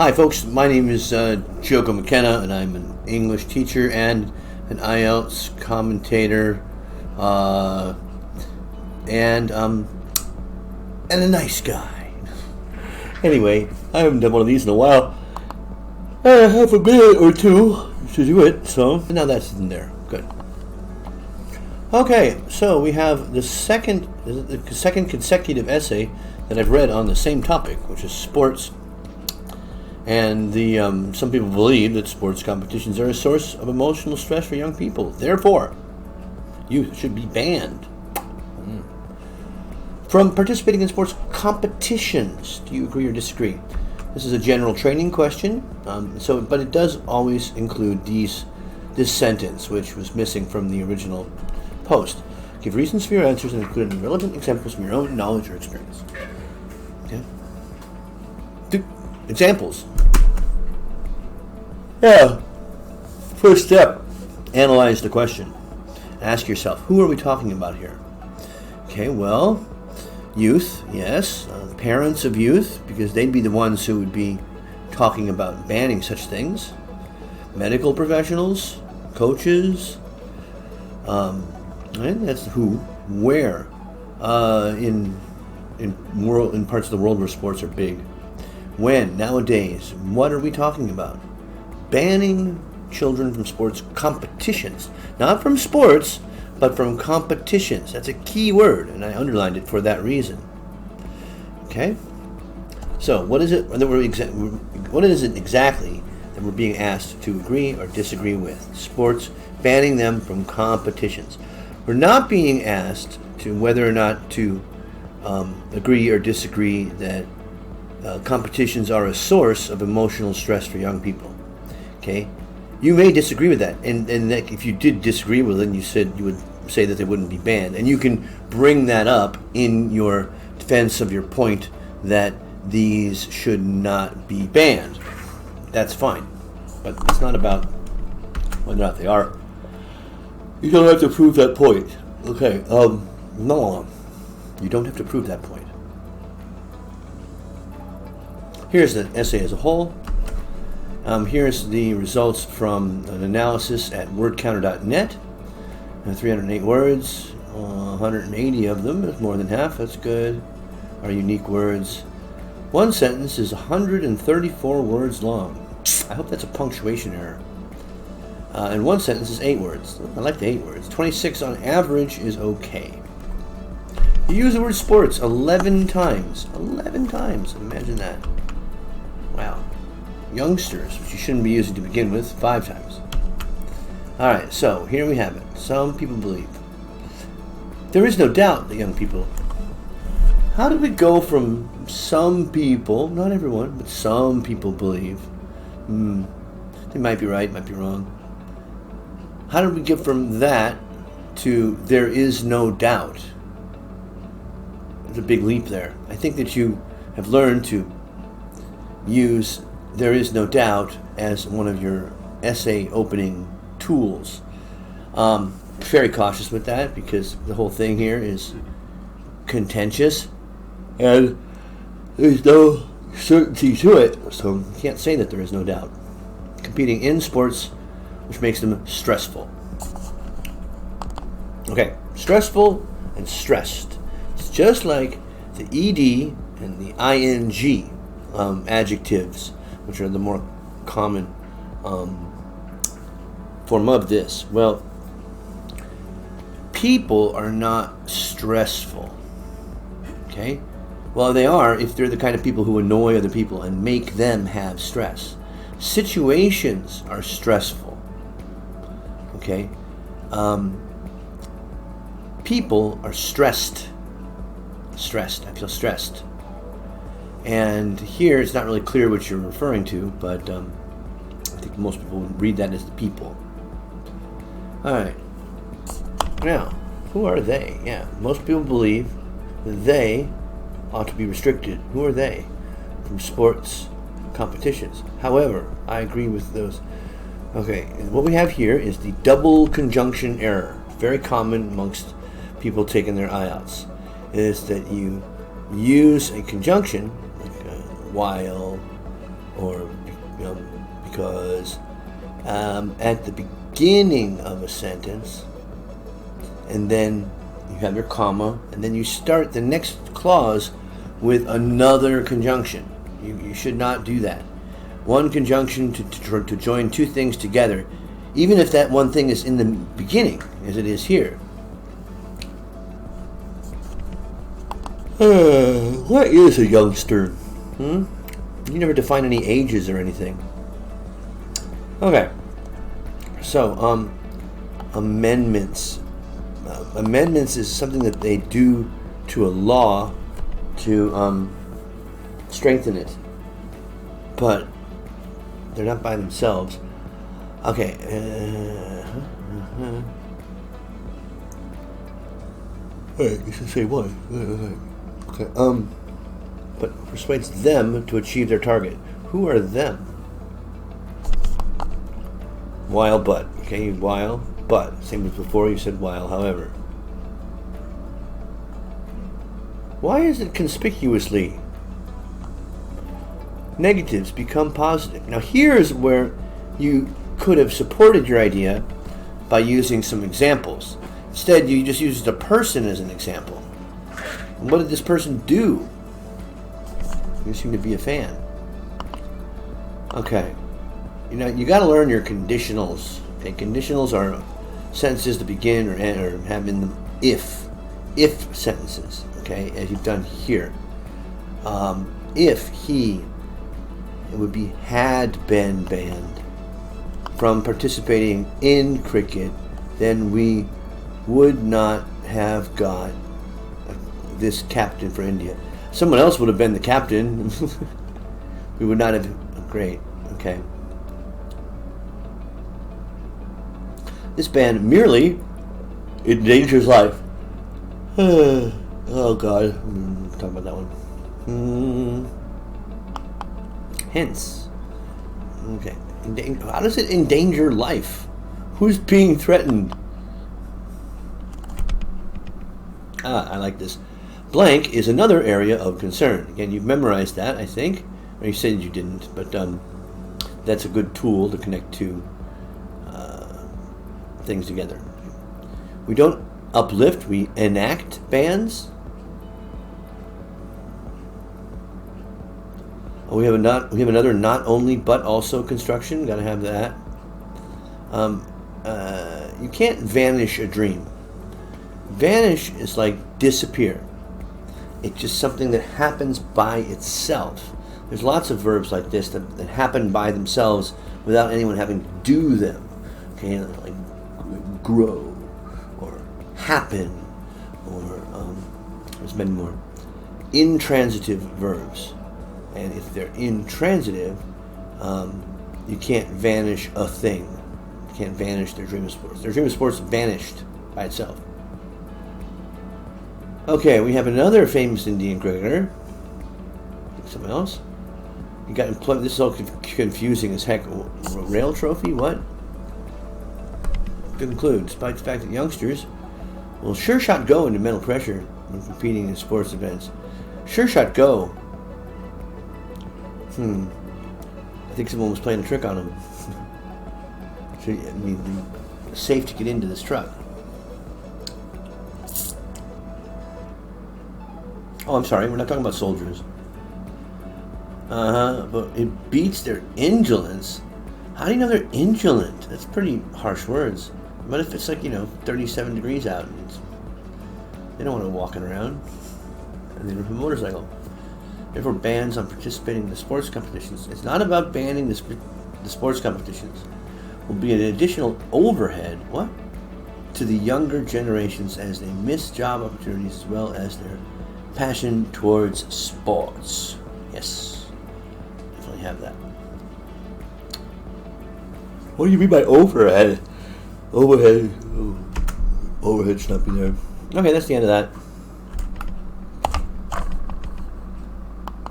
Hi, folks. My name is Joko McKenna, and I'm an English teacher and an IELTS commentator, and a nice guy. Anyway, I haven't done one of these in a while. I have a minute or two to do it, so now that's in there. Good. Okay, so we have the second consecutive essay that I've read on the same topic, which is sports. And some people believe that sports competitions are a source of emotional stress for young people. Therefore, youth should be banned from participating in sports competitions. Do you agree or disagree? This is a general training question, but it does always include this sentence, which was missing from the original post. Give reasons for your answers and include any relevant examples from your own knowledge or experience. Okay. Examples. Yeah. First step, analyze the question. Ask yourself, who are we talking about here? Okay, well, youth, yes. Parents of youth, because they'd be the ones who would be talking about banning such things. Medical professionals, coaches, and that's who. Where? In parts of the world where sports are big. When? Nowadays. What are we talking about? Banning children from sports competitions. Not from sports, but from competitions. That's a key word, and I underlined it for that reason. Okay? So, what is it exactly that we're being asked to agree or disagree with? Sports, banning them from competitions. We're not being asked to whether or not to agree or disagree that competitions are a source of emotional stress for young people. Okay, you may disagree with that, and if you did disagree with it, then you would say that they wouldn't be banned, and you can bring that up in your defense of your point that these should not be banned. That's fine, but it's not about whether or not they are. You don't have to prove that point. Okay, no, you don't have to prove that point. Here's the essay as a whole. Here's the results from an analysis at wordcounter.net. 308 words, 180 of them, that's more than half, that's good, are unique words. One sentence is 134 words long. I hope that's a punctuation error. And one sentence is 8 words. I like the 8 words. 26 on average is okay. You use the word sports 11 times. 11 times, imagine that. Wow. Youngsters, which you shouldn't be using to begin with, 5 times. Alright, so here we have it. Some people believe. There is no doubt that young people. How did we go from some people, not everyone, but some people believe. They might be right, might be wrong. How did we get from that to there is no doubt? There's a big leap there. I think that you have learned to use there is no doubt as one of your essay opening tools. Very cautious with that because the whole thing here is contentious and there's no certainty to it, so you can't say that there is no doubt. Competing in sports, which makes them stressful. Okay, stressful and stressed. It's just like the ED and the ING adjectives, which are the more common form of this. Well, people are not stressful. Okay? Well, they are if they're the kind of people who annoy other people and make them have stress. Situations are stressful. Okay? People are stressed. I feel stressed. And here it's not really clear what you're referring to, but I think most people would read that as the people. Alright. Now, who are they? Yeah, most people believe that they ought to be restricted. Who are they? From sports competitions. However, I agree with those. Okay, what we have here is the double conjunction error. Very common amongst people taking their IELTS. Is that you use a conjunction, like while, or because at the beginning of a sentence, and then you have your comma, and then you start the next clause with another conjunction. You should not do that. One conjunction to join two things together, even if that one thing is in the beginning, as it is here. What is a youngster? You never define any ages or anything. Okay. So, amendments. Amendments is something that they do to a law to strengthen it. But they're not by themselves. Okay. Wait, you should say what? Okay. But persuades them to achieve their target. Who are them? While but. Okay, while but. Same as before, you said while, however. Why is it conspicuously? Negatives become positive. Now here's where you could have supported your idea by using some examples. Instead, you just used a person as an example. And what did this person do? You seem to be a fan. Okay. You got to learn your conditionals. Okay, conditionals are sentences that begin or end or have in them if sentences. Okay, as you've done here. If he, it would be had been banned from participating in cricket, then we would not have got this captain for India. Someone else would have been the captain. We would not have. Great. Okay. This ban merely endangers life. Oh God. Talk about that one. Hence. Okay. How does it endanger life? Who's being threatened? I like this. Blank is another area of concern. Again, you've memorized that, I think. Or you said you didn't, but that's a good tool to connect two things together. We don't uplift, we enact bans. Oh, we have another not only but also construction. Got to have that. You can't vanish a dream. Vanish is like disappear. It's just something that happens by itself. There's lots of verbs like this that happen by themselves without anyone having to do them. Okay, like grow or happen, or there's many more. Intransitive verbs. And if they're intransitive, you can't vanish a thing. You can't vanish their dream of sports. Their dream of sports vanished by itself. Okay, we have another famous Indian cricketer. Someone else. You got employed. This is all confusing as heck. Rail trophy? What? Conclude, despite the fact that youngsters will sure shot go into mental pressure when competing in sports events. Sure shot go. I think someone was playing a trick on him. So, I mean, it's safe to get into this truck. Oh, I'm sorry, we're not talking about soldiers. But it beats their indolence. How do you know they're indolent? That's pretty harsh words. What if it's like, 37 degrees out and they don't want to be walking around and they're on a motorcycle. Therefore, bans on participating in the sports competitions. It's not about banning the sports competitions. Will be an additional overhead, to the younger generations as they miss job opportunities as well as their passion towards sports. Yes, definitely have that. What do you mean by overhead? Overhead should not be there. Okay, that's the end of that.